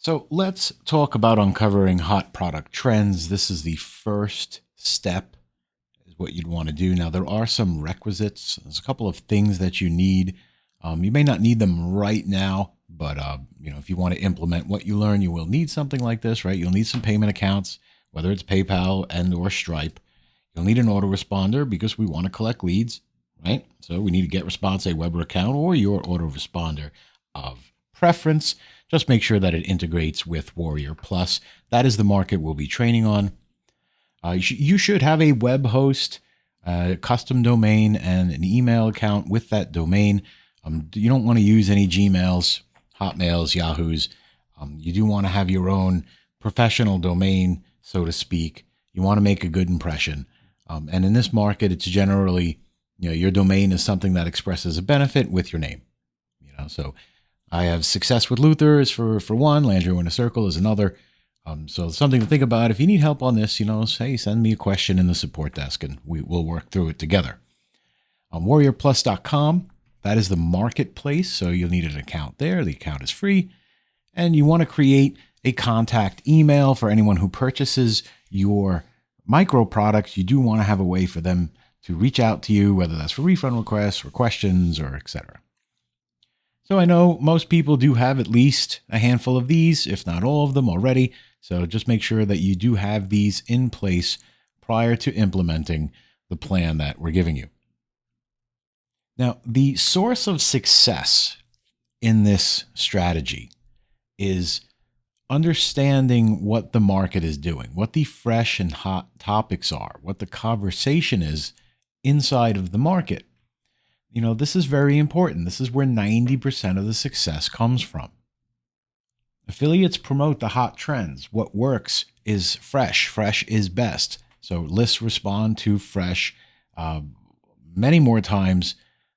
So let's talk about uncovering hot product trends. This is the first step, is what you'd want to do. Now, there are some requisites. There's a couple of things that you need. You may not need them right now, but if you want to implement what you learn, you will need something like this, right? You'll need some payment accounts, whether it's PayPal and or Stripe. You'll need an autoresponder because we want to collect leads, right? So we need to GetResponse, a Weber account, or your autoresponder of preference. Just make sure that it integrates with Warrior Plus. That is the market we'll be training on. You should have a web host, a custom domain, and an email account with that domain. You don't want to use any Gmails, Hotmails, Yahoos. You do want to have your own professional domain, so to speak. You want to make a good impression. And in this market, it's generally, your domain is something that expresses a benefit with your name. So I have Success with Luther is for one, Landry in a Circle is another. So something to think about. If you need help on this, say, send me a question in the support desk and we will work through it together. WarriorPlus.com, that is the marketplace. So you'll need an account there. The account is free. And you want to create a contact email for anyone who purchases your micro products. You do want to have a way for them to reach out to you, whether that's for refund requests or questions or etc. So I know most people do have at least a handful of these, if not all of them already. So just make sure that you do have these in place prior to implementing the plan that we're giving you. Now, the source of success in this strategy is understanding what the market is doing, what the fresh and hot topics are, what the conversation is inside of the market. This is very important. This is where 90% of the success comes from. Affiliates promote the hot trends. What works is fresh. Fresh is best. So lists respond to fresh many more times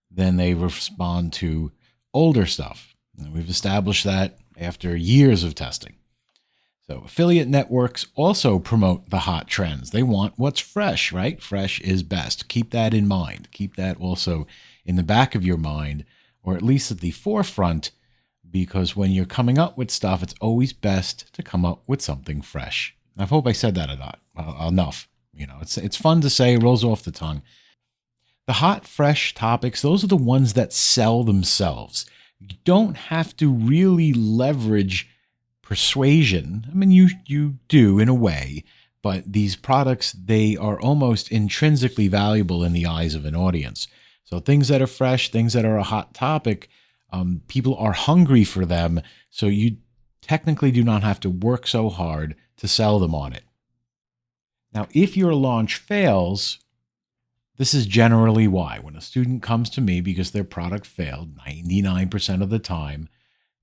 than they respond to older stuff. And we've established that after years of testing. So affiliate networks also promote the hot trends. They want what's fresh, right? Fresh is best. Keep that in mind. Keep that also in the back of your mind, or at least at the forefront, because when you're coming up with stuff, it's always best to come up with something fresh. I hope I said that enough. It's fun to say, it rolls off the tongue. The hot, fresh topics, those are the ones that sell themselves. You don't have to really leverage persuasion. I mean, you do in a way, but these products, they are almost intrinsically valuable in the eyes of an audience. So things that are fresh, things that are a hot topic, people are hungry for them. So you technically do not have to work so hard to sell them on it. Now, if your launch fails, this is generally why. When a student comes to me because their product failed 99% of the time,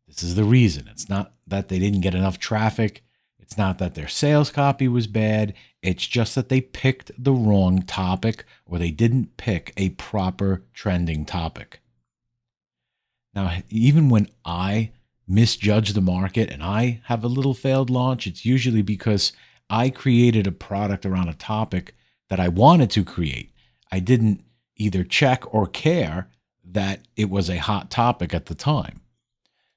this is the reason. It's not that they didn't get enough traffic. It's not that their sales copy was bad. It's just that they picked the wrong topic or they didn't pick a proper trending topic. Now, even when I misjudge the market and I have a little failed launch, it's usually because I created a product around a topic that I wanted to create. I didn't either check or care that it was a hot topic at the time.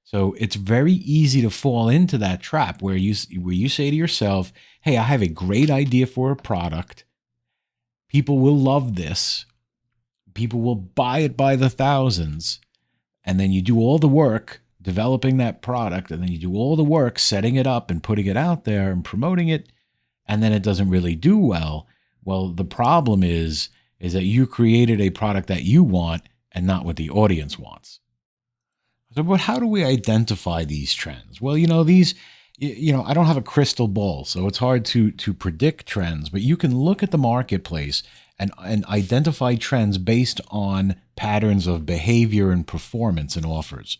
So it's very easy to fall into that trap where you say to yourself, hey, I have a great idea for a product. People will love this. People will buy it by the thousands. And then you do all the work developing that product, and then you do all the work setting it up and putting it out there and promoting it, and then it doesn't really do well. Well, the problem is that you created a product that you want and not what the audience wants. So, but how do we identify these trends? Well, I don't have a crystal ball, so it's hard to predict trends, but you can look at the marketplace and identify trends based on patterns of behavior and performance and offers.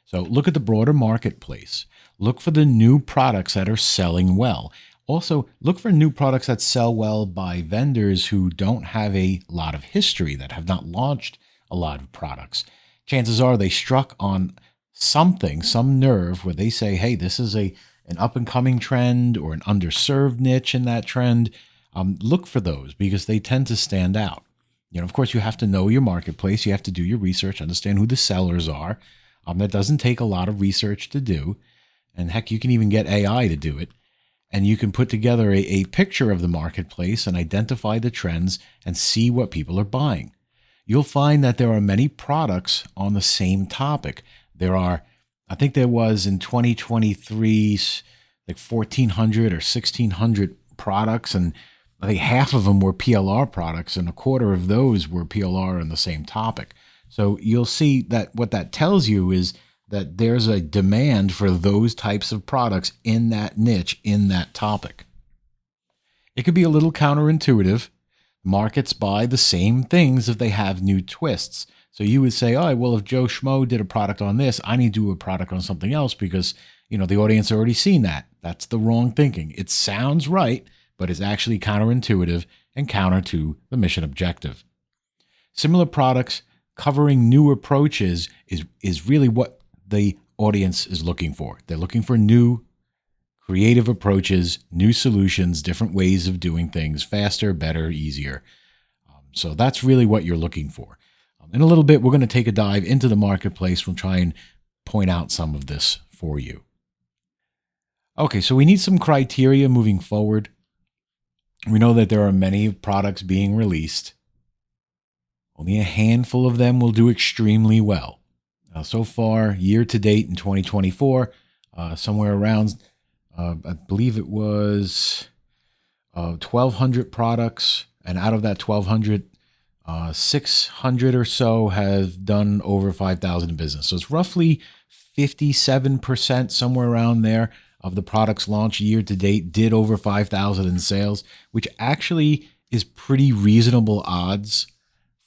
So look at the broader marketplace. Look for the new products that are selling well. Also, look for new products that sell well by vendors who don't have a lot of history, that have not launched a lot of products. Chances are they struck on something, some nerve where they say, hey, this is an up-and-coming trend or an underserved niche in that trend. Look for those because they tend to stand out. Of course, you have to know your marketplace. You have to do your research, understand who the sellers are. That doesn't take a lot of research to do. And heck, you can even get AI to do it. And you can put together a picture of the marketplace and identify the trends and see what people are buying. You'll find that there are many products on the same topic. I think there was in 2023, like 1,400 or 1,600 products, and I think half of them were PLR products, and a quarter of those were PLR on the same topic. So you'll see that what that tells you is that there's a demand for those types of products in that niche, in that topic. It could be a little counterintuitive. Markets buy the same things if they have new twists. So you would say, oh, well, if Joe Schmo did a product on this, I need to do a product on something else because, the audience already seen that. That's the wrong thinking. It sounds right, but it's actually counterintuitive and counter to the mission objective. Similar products covering new approaches is really what the audience is looking for. They're looking for new, creative approaches, new solutions, different ways of doing things, faster, better, easier. So that's really what you're looking for. In a little bit, we're going to take a dive into the marketplace. We'll try and point out some of this for you. Okay, so we need some criteria moving forward. We know that there are many products being released. Only a handful of them will do extremely well. So far, year to date in 2024, somewhere around, I believe it was 1,200 products. And out of that 1,200, 600 or so have done over 5,000 in business. So it's roughly 57%, somewhere around there, of the products launched year to date did over 5,000 in sales, which actually is pretty reasonable odds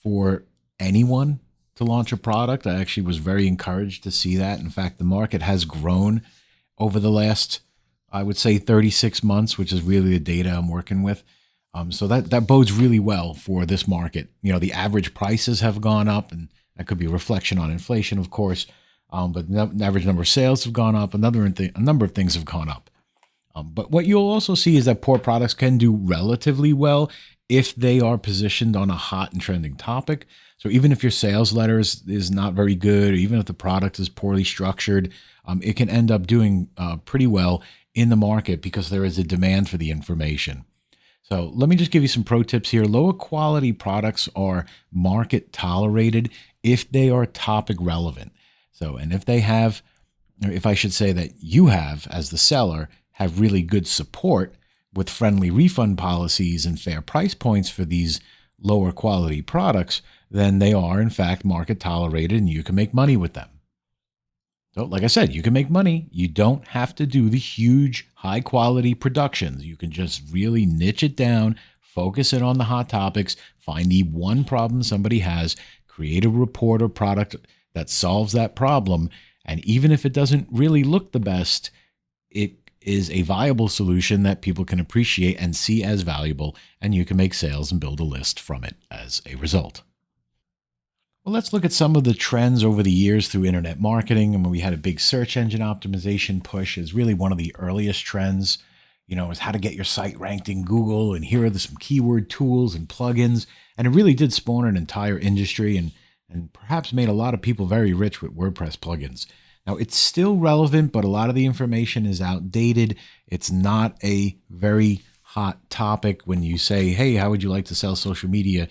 for anyone to launch a product. I actually was very encouraged to see that. In fact, the market has grown over the last, I would say, 36 months, which is really the data I'm working with. So that bodes really well for this market. The average prices have gone up, and that could be a reflection on inflation, of course. But the average number of sales have gone up. A number of things have gone up. But what you'll also see is that poor products can do relatively well if they are positioned on a hot and trending topic. So even if your sales letter is not very good, or even if the product is poorly structured, it can end up doing pretty well in the market because there is a demand for the information. So let me just give you some pro tips here. Lower quality products are market tolerated if they are topic relevant. So, and if they have, or if I should say that you have, as the seller, have really good support with friendly refund policies and fair price points for these lower quality products, then they are in fact market tolerated and you can make money with them. So like I said, you can make money. You don't have to do the huge high quality productions. You can just really niche it down, focus it on the hot topics, find the one problem somebody has, create a report or product that solves that problem. And even if it doesn't really look the best, it is a viable solution that people can appreciate and see as valuable, and you can make sales and build a list from it as a result. Well, let's look at some of the trends over the years through internet marketing. And when we had a big search engine optimization push is really one of the earliest trends, is how to get your site ranked in Google. And here are some keyword tools and plugins. And it really did spawn an entire industry and perhaps made a lot of people very rich with WordPress plugins. Now, it's still relevant, but a lot of the information is outdated. It's not a very hot topic when you say, hey, how would you like to sell social media?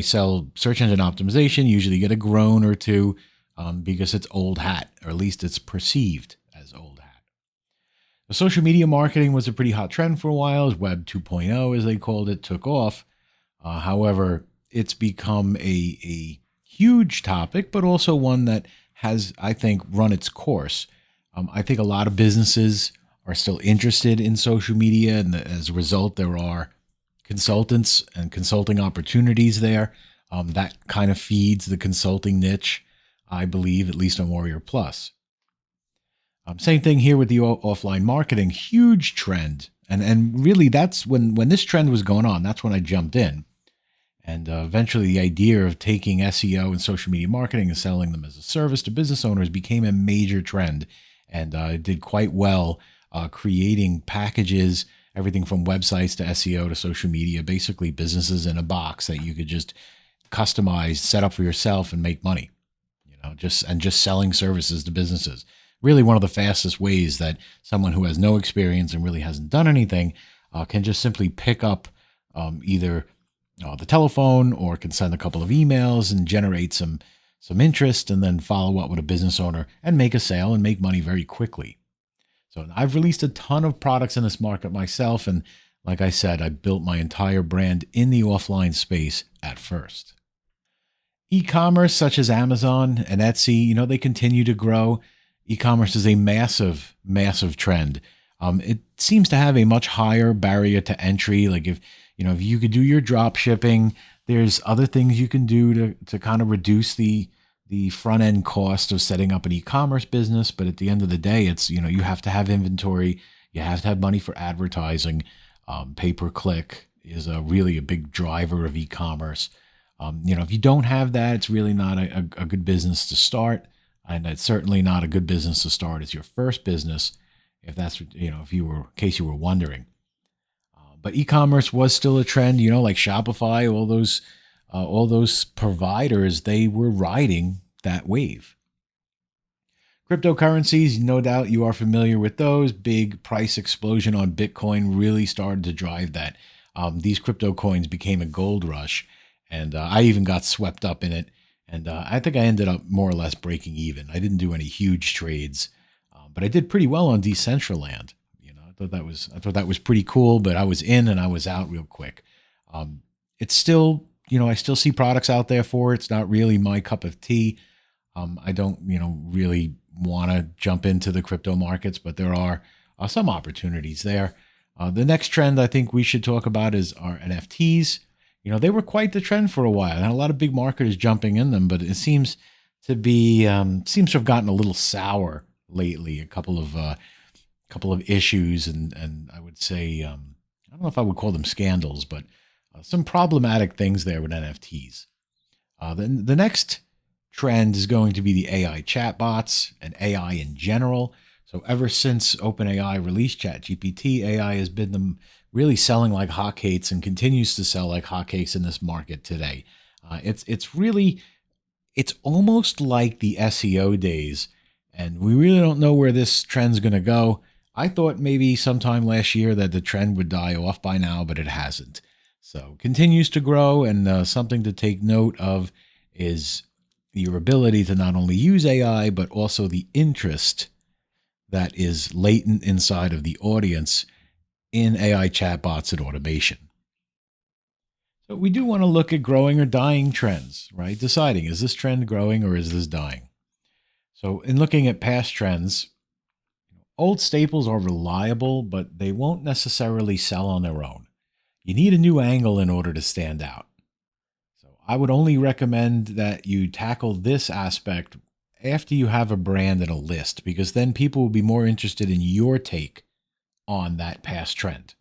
Sell search engine optimization. You usually get a groan or two because it's old hat, or at least it's perceived as old hat. The social media marketing was a pretty hot trend for a while, as Web 2.0, as they called it, took off. However, it's become a huge topic, but also one that has, I think, run its course. I think a lot of businesses are still interested in social media, and as a result, there are consultants and consulting opportunities there. That kind of feeds the consulting niche, I believe, at least on Warrior Plus. Same thing here with the offline marketing, huge trend. And really that's when this trend was going on, that's when I jumped in. And eventually the idea of taking SEO and social media marketing and selling them as a service to business owners became a major trend. And it did quite well creating packages, everything from websites to SEO to social media, basically businesses in a box that you could just customize, set up for yourself and make money, just selling services to businesses. really one of the fastest ways that someone who has no experience and really hasn't done anything can just simply pick up either the telephone or can send a couple of emails and generate some interest and then follow up with a business owner and make a sale and make money very quickly. So I've released a ton of products in this market myself. And like I said, I built my entire brand in the offline space at first. E-commerce such as Amazon and Etsy, they continue to grow. E-commerce is a massive, massive trend. It seems to have a much higher barrier to entry. Like if you could do your drop shipping, there's other things you can do to kind of reduce the front end cost of setting up an e-commerce business. But at the end of the day, it's, you have to have inventory. You have to have money for advertising. Pay-per-click is really a big driver of e-commerce. If you don't have that, it's really not a good business to start. And it's certainly not a good business to start as your first business, if that's, in case you were wondering. But e-commerce was still a trend, like Shopify, all those providers, they were riding that wave. Cryptocurrencies, no doubt you are familiar with those. Big price explosion on Bitcoin really started to drive that. These crypto coins became a gold rush, and I even got swept up in it. And I think I ended up more or less breaking even. I didn't do any huge trades, but I did pretty well on Decentraland. I thought that was pretty cool. But I was in and I was out real quick. It's still, I still see products out there for it. It's not really my cup of tea. I don't, really want to jump into the crypto markets, but there are some opportunities there. The next trend I think we should talk about is our NFTs. They were quite the trend for a while, and a lot of big marketers jumping in them, but it seems to have gotten a little sour lately. A couple of issues, and I would say, I don't know if I would call them scandals, but some problematic things there with NFTs. The next trend is going to be the AI chatbots and AI in general. So ever since OpenAI released ChatGPT, AI has been them really selling like hotcakes and continues to sell like hotcakes in this market today. It's almost like the SEO days, and we really don't know where this trend's going to go. I thought maybe sometime last year that the trend would die off by now, but it hasn't. So continues to grow, and something to take note of is your ability to not only use AI, but also the interest that is latent inside of the audience in AI chatbots and automation. So we do want to look at growing or dying trends, right? Deciding, is this trend growing or is this dying? So in looking at past trends, old staples are reliable, but they won't necessarily sell on their own. You need a new angle in order to stand out. So I would only recommend that you tackle this aspect after you have a brand and a list, because then people will be more interested in your take on that past trend.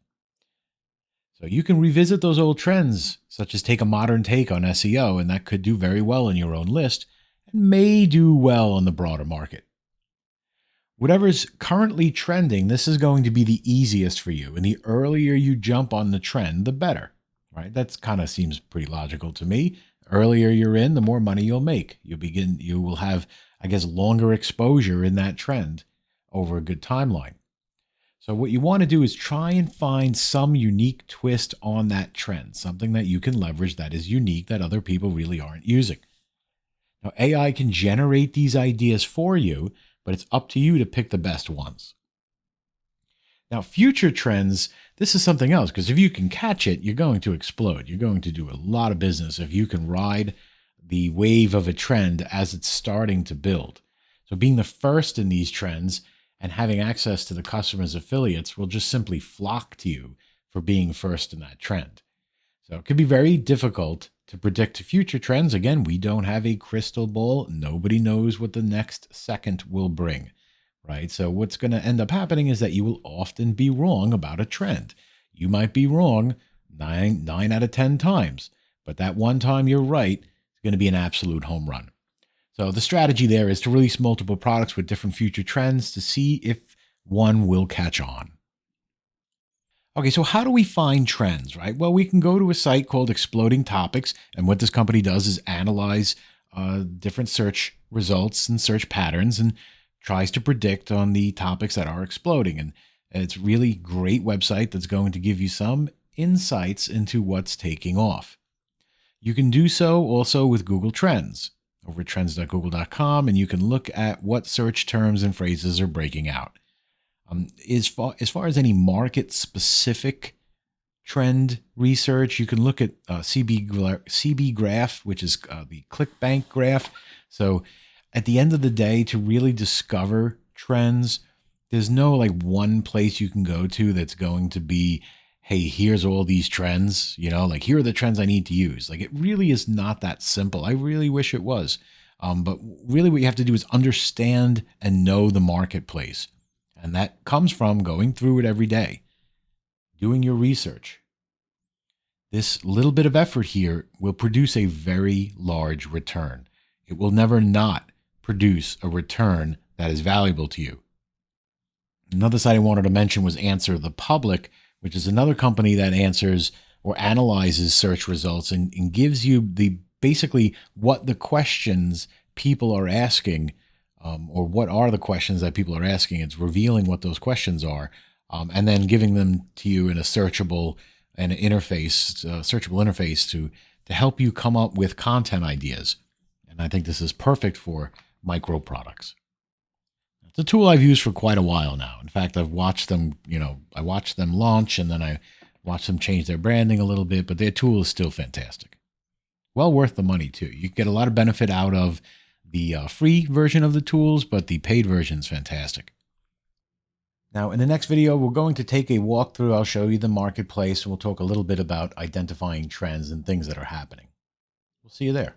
So you can revisit those old trends, such as take a modern take on SEO, and that could do very well in your own list and may do well on the broader market. Whatever's currently trending, this is going to be the easiest for you. And the earlier you jump on the trend, the better, right? That kind of seems pretty logical to me. Earlier you're in, the more money you'll make. You will have, I guess, longer exposure in that trend over a good timeline. So what you want to do is try and find some unique twist on that trend, something that you can leverage that is unique that other people really aren't using. Now, AI can generate these ideas for you, but it's up to you to pick the best ones. Now, future trends, this is something else, because if you can catch it, you're going to explode. You're going to do a lot of business if you can ride the wave of a trend as it's starting to build. So being the first in these trends and having access to the customer's affiliates will just simply flock to you for being first in that trend. So it could be very difficult to predict future trends. Again, we don't have a crystal ball. Nobody knows what the next second will bring, right? So what's going to end up happening is that you will often be wrong about a trend. You might be wrong nine out of 10 times, but that one time you're right is going to be an absolute home run. So the strategy there is to release multiple products with different future trends to see if one will catch on. Okay, so how do we find trends, right? Well, we can go to a site called Exploding Topics, and what this company does is analyze different search results and search patterns and tries to predict on the topics that are exploding. And it's really great website that's going to give you some insights into what's taking off. You can do so also with Google Trends over at trends.google.com, and you can look at what search terms and phrases are breaking out. As far as any market-specific trend research, you can look at CB Graph, which is the ClickBank graph. So at the end of the day, to really discover trends, there's no like one place you can go to that's going to be, hey, here's all these trends, like here are the trends I need to use. Like it really is not that simple. I really wish it was. But really what you have to do is understand and know the marketplace. And that comes from going through it every day, doing your research. This little bit of effort here will produce a very large return. It will never not produce a return that is valuable to you. Another site I wanted to mention was Answer the Public, which is another company that answers or analyzes search results and gives you basically what the questions people are asking, or what are the questions that people are asking. It's revealing what those questions are, and then giving them to you in a searchable interface to help you come up with content ideas. And I think this is perfect for micro products. It's a tool I've used for quite a while now. In fact, I've watched them, I watched them launch, and then I watched them change their branding a little bit, but their tool is still fantastic. Well worth the money too. You get a lot of benefit out of the free version of the tools, but the paid version is fantastic. Now, in the next video, we're going to take a walkthrough. I'll show you the marketplace, and we'll talk a little bit about identifying trends and things that are happening. We'll see you there.